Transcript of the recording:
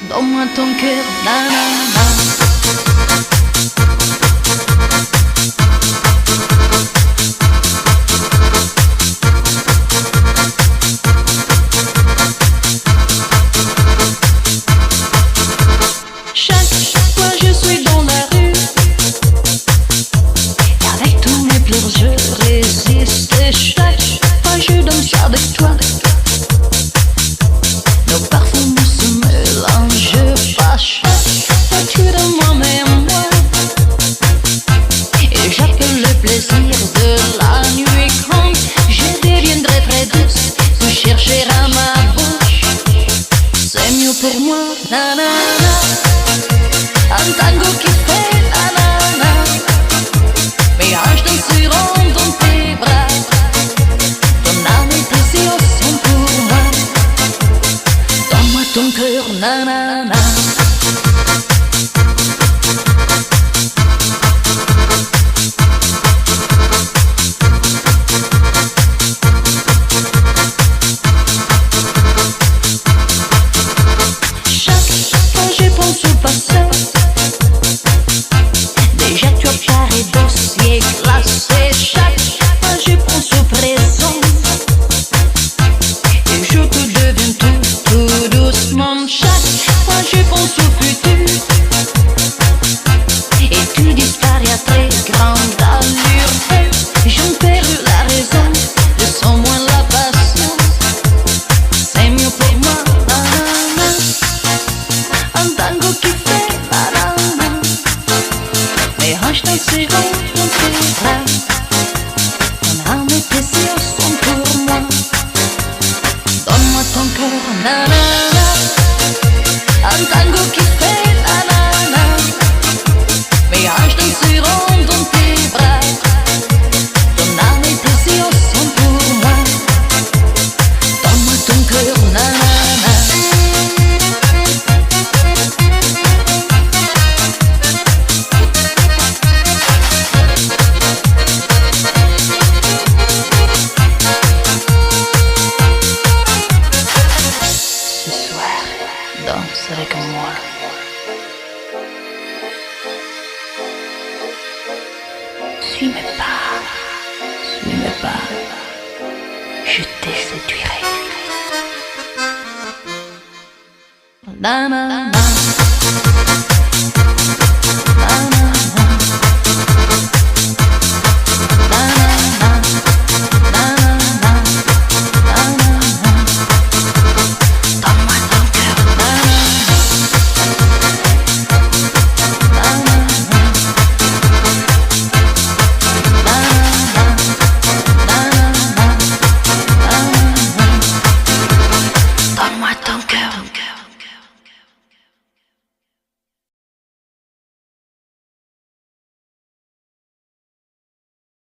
Donne-moi ton cœur, nanana. Chaque fois je suis dans la rue, avec tous mes pleurs je résiste. Et chaque fois je danse avec toi, nos parfums se mélangent pas. Chaque fois tu donnes moi même moi, et j'appelle le plaisir de la nuit. Quand je deviendrai très douce, tu chercheras ma bouche. C'est mieux pour moi, nanana. Un tango qui fait nanana, mes hanches danseront dans tes bras. Ton âme et tes yeux sont pour moi. Donne-moi ton cœur, nanana. Chaque fois je pense au passé, déjà tu apparais dossier classé. Chaque fois je pense au présent, et je te deviens tout doucement. Chaque fois je pense au futur, et tu disparais à très grande allure. J'en perds la raison, je sens moins la passion. C'est mieux pour moi, nanana. Un tango qui fait nanana, mes hanches danseront dans tes bras. Ton âme et tes yeux sont pour moi. Donne-moi ton cœur, nanana. Un tango qui fait nanana, mes hanches danseront dans tes bras. Ton âme et tes yeux sont pour moi. Donne-moi ton cœur, nanana. Ce soir, danse avec moi. Suis mes pas, je te séduirai. Nanana.